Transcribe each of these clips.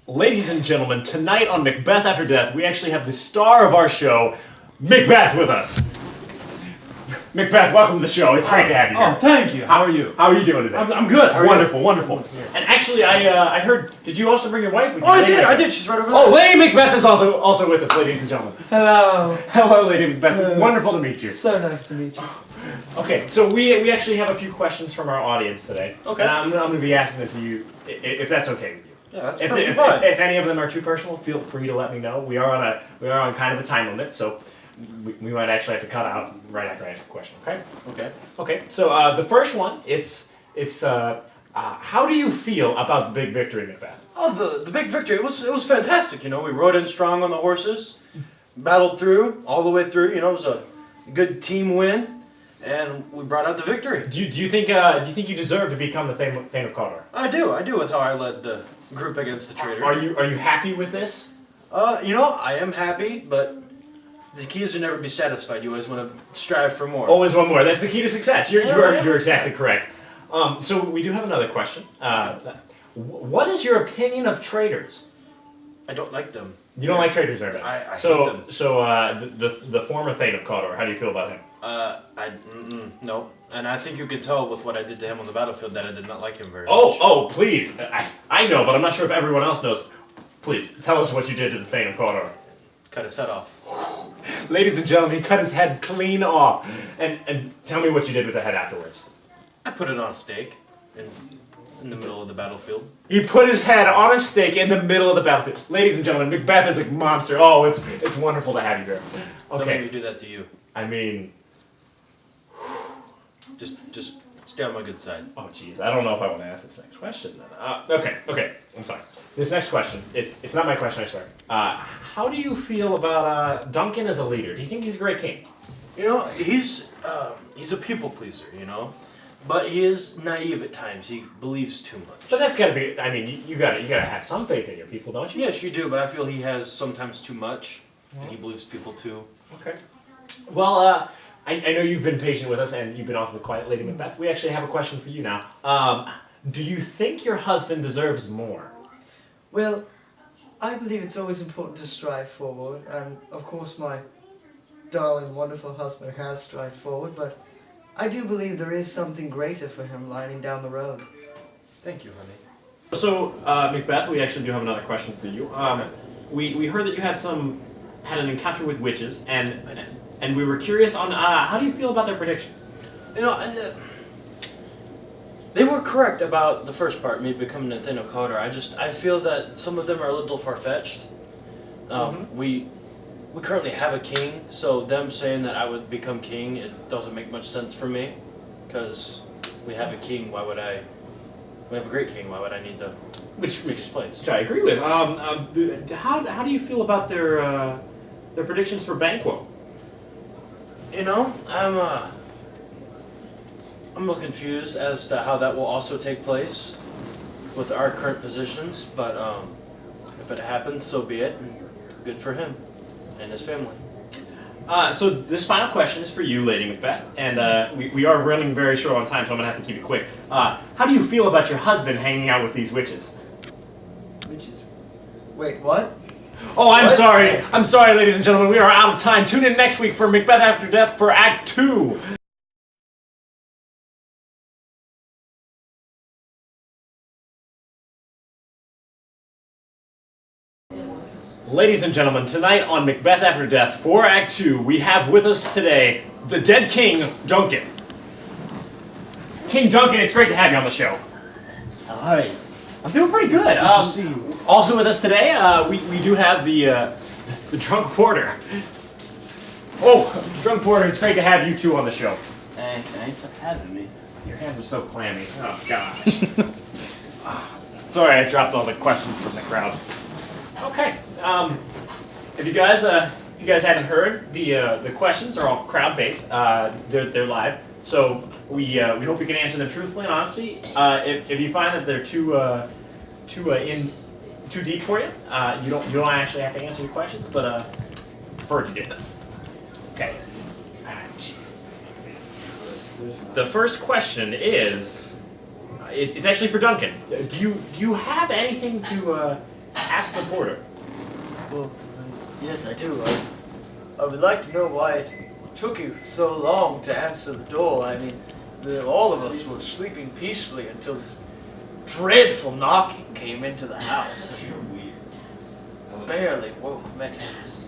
Ladies and gentlemen, tonight on Macbeth After Death, we actually have the star of our show, Macbeth, with us. Macbeth, welcome to the show. It's great to have you here. Oh, thank you. How are you? How are you doing today? I'm good. How are wonderful, you? wonderful. And actually, I heard, did you also bring your wife with you? Oh, I did. She's right over there. Oh, Lady Macbeth is also with us, ladies and gentlemen. Hello. Hello, Lady Macbeth. Hello. Wonderful to meet you. So nice to meet you. Okay, so we actually have a few questions from our audience today. Okay. And I'm going to be asking them to you, if that's okay with you. Yeah, that's If perfectly fine. if any of them are too personal, feel free to let me know. We are on kind of a time limit, so we might actually have to cut out right after I ask a question. Okay. Okay. Okay. So the first one, it's how do you feel about the big victory, Macbeth? Oh, the big victory. It was fantastic. You know, we rode in strong on the horses, battled through all the way through. You know, it was a good team win, and we brought out the victory. Do you think you deserve to become the Thane of Cawdor? I do with how I led the group against the traitor. Are you happy with this? You know, I am happy, but the key is to never be satisfied. You always want to strive for more. Always one more. That's the key to success. You're exactly correct. So we do have another question. What is your opinion of traitors? I don't like them. You don't like traitors very much. I hate them. So the former Thane of Cawdor, how do you feel about him? No. And I think you could tell with what I did to him on the battlefield that I did not like him very much. Oh, please. I know, but I'm not sure if everyone else knows. Please, tell us what you did to the Thane of Cawdor. Cut his head off. Ladies and gentlemen, he cut his head clean off. And tell me what you did with the head afterwards. I put it on a stake in the middle of the battlefield. He put his head on a stake in the middle of the battlefield. Ladies and gentlemen, Macbeth is a monster. Oh, it's wonderful to have you here. Don't make Okay. me do that to you. I mean, Just stay on my good side. oh jeez, I don't know if I want to ask this next question then. Okay, I'm sorry. This next question, it's not my question, I swear. How do you feel about Duncan as a leader? Do you think he's a great king? You know, he's a people pleaser, you know, but he is naive at times. He believes too much. But that's gotta be, I mean, you gotta have some faith in your people, don't you? Yes, you do, but I feel he has sometimes too much, and he believes people too. Okay. Well, I know you've been patient with us and you've been awfully quiet, Lady Macbeth. We actually have a question for you now. Do you think your husband deserves more? Well, I believe it's always important to strive forward, and of course my darling, wonderful husband has strived forward, but I do believe there is something greater for him lying down the road. Thank you, honey. So, Macbeth, we actually do have another question for you. We heard that you had an encounter with witches, and we were curious on how do you feel about their predictions? You know, they were correct about the first part, me becoming a Thane of Cawdor. I feel that some of them are a little far-fetched. We currently have a king, so them saying that I would become king, it doesn't make much sense for me, because we have a king. Why would I? We have a great king. Why would I need to take his place? Which I agree with. How do you feel about their predictions for Banquo? You know, I'm a little confused as to how that will also take place with our current positions, but if it happens, so be it. Good for him and his family. So this final question is for you, Lady Macbeth, and we are running very short on time, so I'm gonna have to keep it quick. How do you feel about your husband hanging out with these witches? Witches? Wait, what? Oh, I'm What? sorry. I'm sorry, ladies and gentlemen. We are out of time. Tune in next week for Macbeth After Death for Act 2. Ladies and gentlemen, tonight on Macbeth After Death for Act 2, we have with us today the dead king, Duncan. King Duncan, it's great to have you on the show. Hi. I'm doing pretty good. Good to see you. Also with us today, we do have the drunk porter. Oh, drunk porter, it's great to have you two on the show. Hey, thanks for having me. Your hands are so clammy. Oh gosh. Sorry, I dropped all the questions from the crowd. Okay. If you guys haven't heard, the questions are all crowd based. They're live. So we hope you can answer them truthfully and honestly. If you find that they're too deep for you, you don't actually have to answer the questions, but prefer to do them. Okay. Jeez. The first question is, it's actually for Duncan. Do you have anything to ask the porter. Well, yes, I do. I would like to know why it took you so long to answer the door. I mean, all of us were sleeping peacefully until this dreadful knocking came into the house. And barely woke many of us.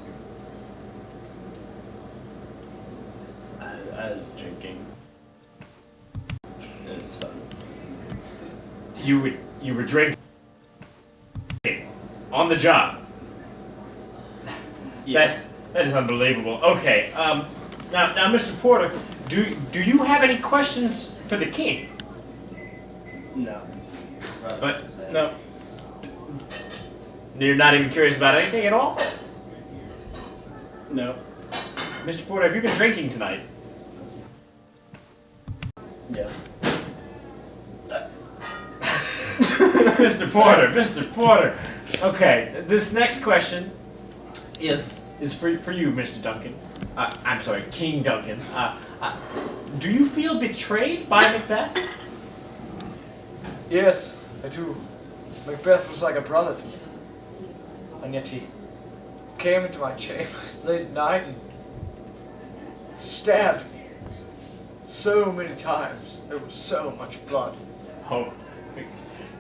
I was drinking. It was fun. You were drinking on the job. Yes. That is unbelievable. Okay. Now, Mr. Porter, do you have any questions for the king? No. But no. You're not even curious about anything at all? No. Mr. Porter, have you been drinking tonight? Yes. Mr. Porter. Okay, this next question is for you, Mr. Duncan. I'm sorry, King Duncan. Do you feel betrayed by Macbeth? Yes, I do. Macbeth was like a brother to me. And yet he came into my chambers late at night and stabbed me so many times. There was so much blood. Oh,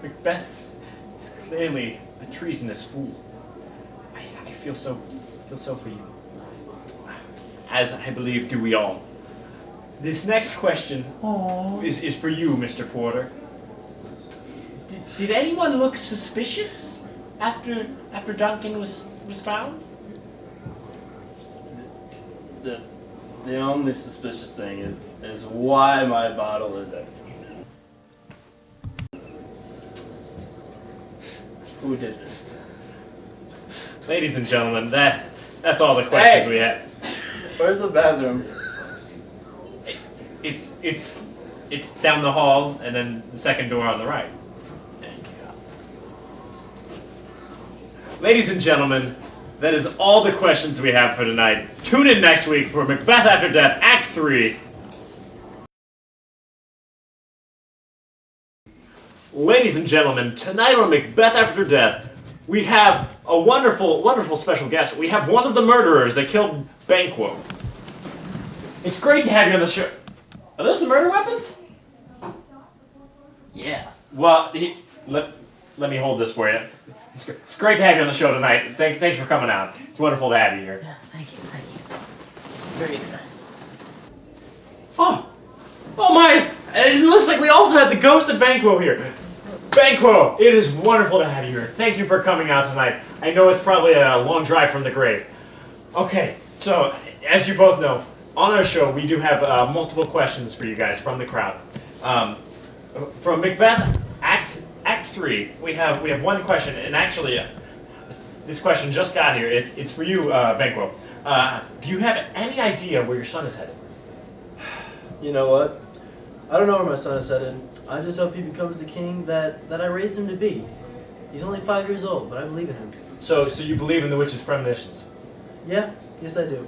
Macbeth is clearly a treasonous fool. I feel so for you. As I believe do we all. This next question is for you, Mr. Porter. Did anyone look suspicious after Duncan was found? The only suspicious thing is why my bottle is empty. Who did this? Ladies and gentlemen, that's all the questions Hey! we have. Where's the bathroom? It's down the hall and then the second door on the right. Thank you. Ladies and gentlemen, that is all the questions we have for tonight. Tune in next week for Macbeth After Death, Act 3. Ladies and gentlemen, tonight on Macbeth After Death, we have a wonderful, wonderful special guest. We have one of the murderers that killed Banquo. It's great to have you on the show. Are those the murder weapons? Yeah. Well, let me hold this for you. It's great to have you on the show tonight. Thanks for coming out. It's wonderful to have you here. Yeah, thank you. Very excited. Oh my! It looks like we also have the ghost of Banquo here. Banquo, it is wonderful to have you here. Thank you for coming out tonight. I know it's probably a long drive from the grave. Okay, so as you both know, on our show we do have multiple questions for you guys from the crowd. From Macbeth Act 3, we have one question, and actually, this question just got here. It's for you, Banquo. Do you have any idea where your son is headed? You know what? I don't know where my son is headed. I just hope he becomes the king that I raised him to be. He's only 5 years old, but I believe in him. So you believe in the witch's premonitions? Yeah, yes I do.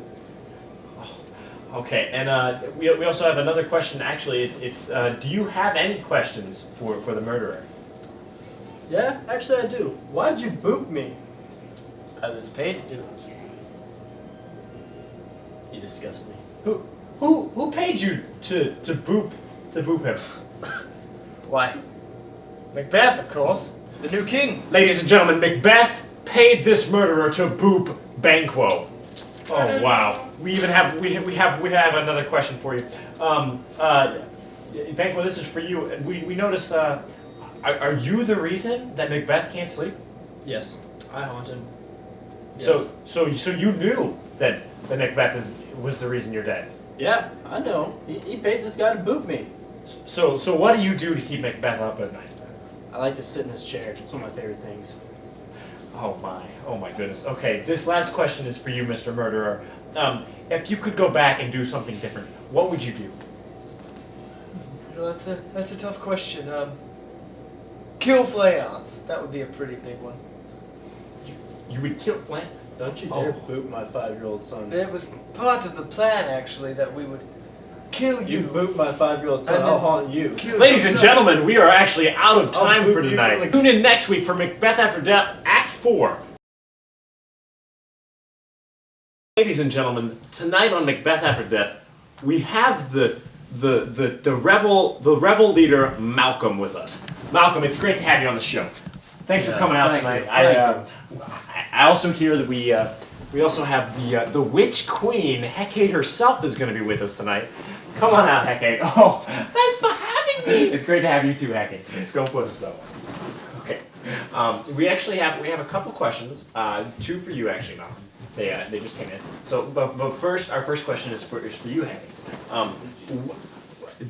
Okay, and we also have another question. Actually, it's do you have any questions for the murderer? Yeah, actually I do. Why'd you boot me? I was paid to do it. You disgust me. Who paid you to boop him? Why? Macbeth, of course. The new king. Ladies and gentlemen, Macbeth paid this murderer to boop Banquo. Oh wow! We have another question for you. Banquo, this is for you. We noticed. Are you the reason that Macbeth can't sleep? Yes, I haunt him. Yes. So you knew that Macbeth was the reason you're dead. Yeah, I know. He paid this guy to boot me. So what do you do to keep Macbeth up at night? I like to sit in his chair. It's one of my favorite things. Oh my goodness. Okay, this last question is for you, Mr. Murderer. If you could go back and do something different, what would you do? You know, that's a tough question. Kill Flayance. That would be a pretty big one. You would kill Flan? Don't you dare boot my 5-year-old son. It was part of the plan, actually, that we would kill you. You boot my 5-year-old son, And I'll then haunt you. kill Ladies your and son. gentlemen, we are actually out of I'll time boot for you tonight. from the- Tune in next week for Macbeth After Death, Act 4. Ladies and gentlemen, tonight on Macbeth After Death, we have the rebel leader Malcolm with us. Malcolm, it's great to have you on the show. Thanks for coming out tonight. I also hear that we also have the Witch Queen, Hecate herself, is going to be with us tonight. Come on out, Hecate. Oh, thanks for having me. It's great to have you too, Hecate. Don't put a spell on. Okay. We have a couple questions. 2 for you, actually, Malcolm. They just came in. So, but first, our first question is for you, Hecate.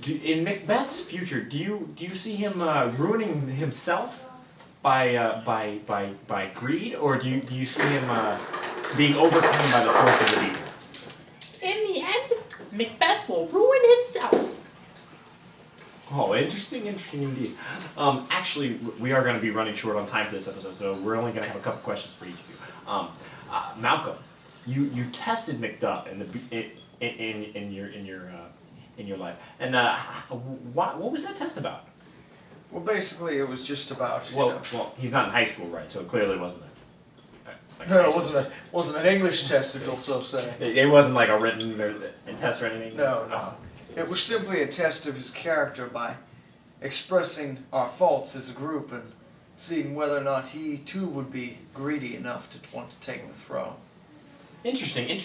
In Macbeth's future, do you see him ruining himself by greed, or do you see him being overcome by the force of the evil? In the end, Macbeth will ruin himself. Oh, interesting indeed. Actually, we are going to be running short on time for this episode, so we're only going to have a couple questions for each of you. Malcolm, you tested Macduff in your life, and what was that test about? Well, basically, it was just about. Well, he's not in high school, right? So it clearly wasn't. No, it wasn't an English test, if you'll so say. It wasn't like a written test or anything. No. It was simply a test of his character by expressing our faults as a group and seeing whether or not he too would be greedy enough to want to take the throne. Interesting.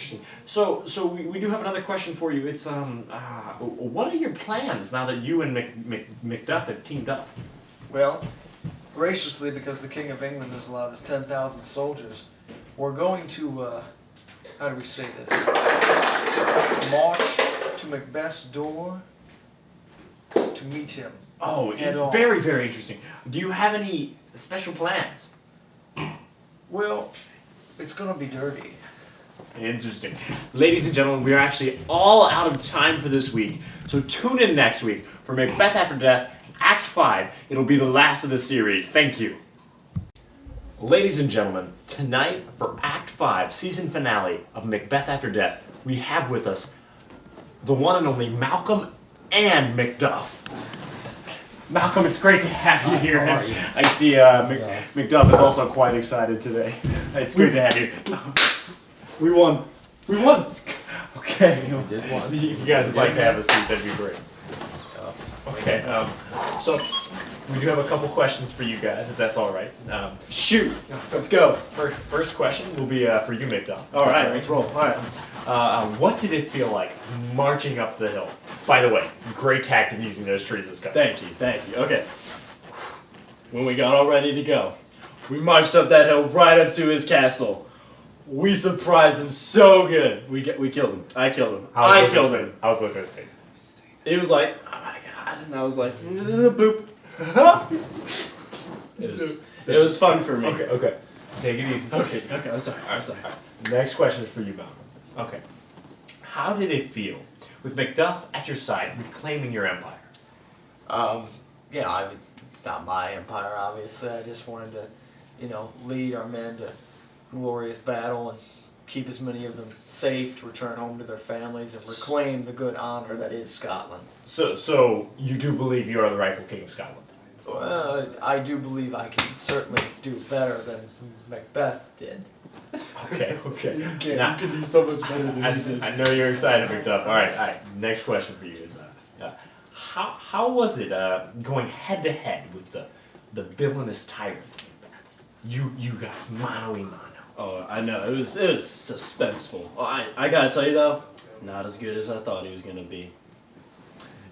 So we do have another question for you. It's what are your plans now that you and Macduff have teamed up? Well, graciously, because the King of England has allowed us 10,000 soldiers, we're going to, how do we say this? March to Macbeth's door to meet him. Oh, head-on. very, very interesting. Do you have any special plans? Well, it's going to be dirty. Interesting. Ladies and gentlemen, we are actually all out of time for this week. So tune in next week for Macbeth After Death, Act 5. It'll be the last of the series. Thank you. Ladies and gentlemen, tonight for Act 5, season finale of Macbeth After Death, we have with us the one and only Malcolm and Macduff. Malcolm, it's great to have you here. How are you? I see Macduff is also quite excited today. It's great to have you. We won. Okay. We did one. If you guys would like to have a seat, that'd be great. Okay. So we do have a couple questions for you guys, if that's all right. Shoot. Let's go. First question will be for you, Macduff. All right, let's roll. All right. What did it feel like marching up the hill? By the way, great tactic using those trees as cover. Thank you. Okay. When we got all ready to go, we marched up that hill right up to his castle. We surprised him so good. We killed him. I killed him. I killed him. I was looking at his face. It was like, oh my god, and I was like, boop. It was fun for me. Okay. Take it easy. Okay. I'm sorry. Next question is for you, Malcolm. Okay. How did it feel with Macduff at your side reclaiming your empire? It's not my empire, obviously. I just wanted to, lead our men to glorious battle and keep as many of them safe to return home to their families and reclaim the good honor that is Scotland. So you do believe you are the rightful king of Scotland? Well, I do believe I can certainly do better than Macbeth did. Okay. You Now, can do so much better than he did. I know you're excited, Macduff. All right. Next question for you is, how was it going head to head with the villainous tyrant? You guys, mano a mano. Oh, I know. It was suspenseful. Oh, I gotta tell you though, not as good as I thought he was gonna be.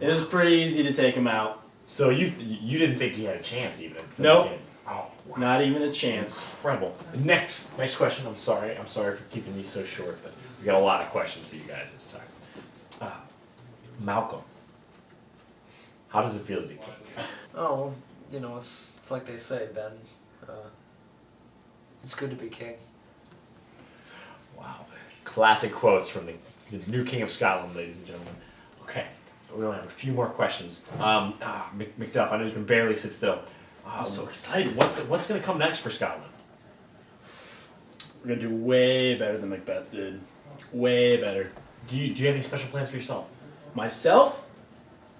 It was pretty easy to take him out. So you didn't think he had a chance even? Nope. Oh, wow. Not even a chance. Incredible. Next question. I'm sorry for keeping these so short, but we got a lot of questions for you guys this time. Malcolm, how does it feel to be king? Oh, well, it's like they say, Ben. It's good to be king. Wow. Classic quotes from the new King of Scotland, ladies and gentlemen. Okay, we only have a few more questions. Macduff, I know you can barely sit still. I'm so excited. What's going to come next for Scotland? We're gonna do way better than Macbeth did. Way better. Do you have any special plans for yourself? Myself?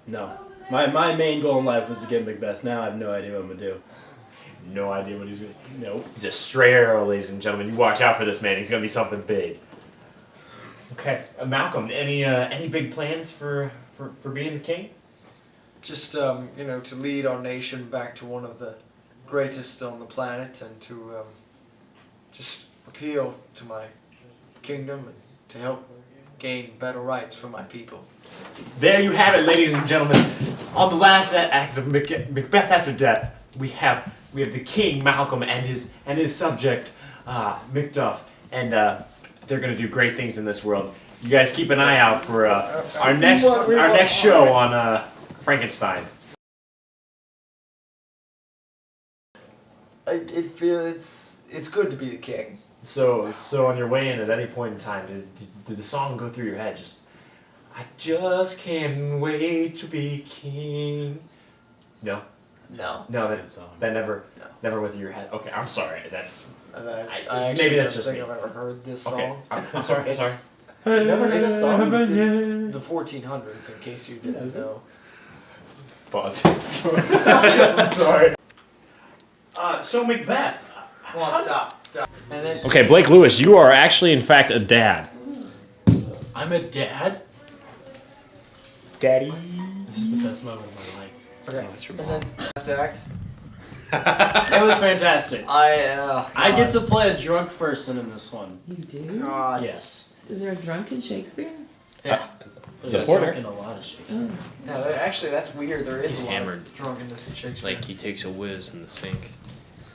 No. My main goal in life was to get Macbeth. Now I have no idea what I'm gonna do. no idea what he's gonna. Nope. He's a stray arrow, ladies and gentlemen. You watch out for this man. He's gonna be something big. Okay, Malcolm. Any big plans for being the king? Just to lead our nation back to one of the greatest on the planet, and to just appeal to my kingdom and to help gain better rights for my people. There you have it, ladies and gentlemen. On the last act of Macbeth After Death, we have the king Malcolm and his subject Macduff, and they're gonna do great things in this world. You guys keep an eye out for our next show on Frankenstein. It's good to be the king. So on your way in, at any point in time, did the song go through your head? Just, I just can't wait to be king. No, No. that never went through your head. Okay, I'm sorry. That's I maybe actually that's don't just think me. I've ever heard this song. Okay, I'm sorry. I'm sorry. You never heard this song? It's the 1400s, in case you didn't know. Pause. I'm sorry. So Macbeth. Come on, stop. And then Okay, Blake Lewis, you are actually, in fact, a dad. I'm a dad? Daddy. This is the best moment of my life. okay. And then last act. It was fantastic. I get God. to play a drunk person in this one. You do? God. Yes. Is there a drunken Shakespeare? Yeah. There's a Porter. drunk in a lot of Shakespeare. Yeah, actually, that's weird. There is He's a lot hammered. of drunkenness in Shakespeare. Like he takes a whiz in the sink.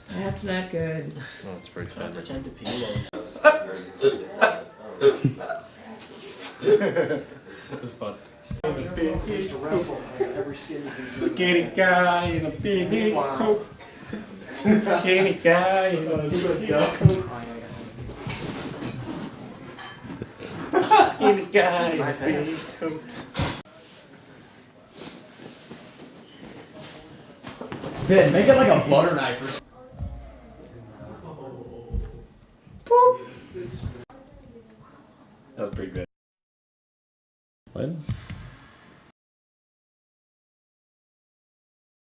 That's not good. Oh, it's pretty Can I fun. pretend to pee while It's fun. used to wrestle every season. Skinny guy in a big coat. Skinny guy in a big coat. Skinny guy in a big coat. Ben, make it like a butter knife or something. That was pretty good. What?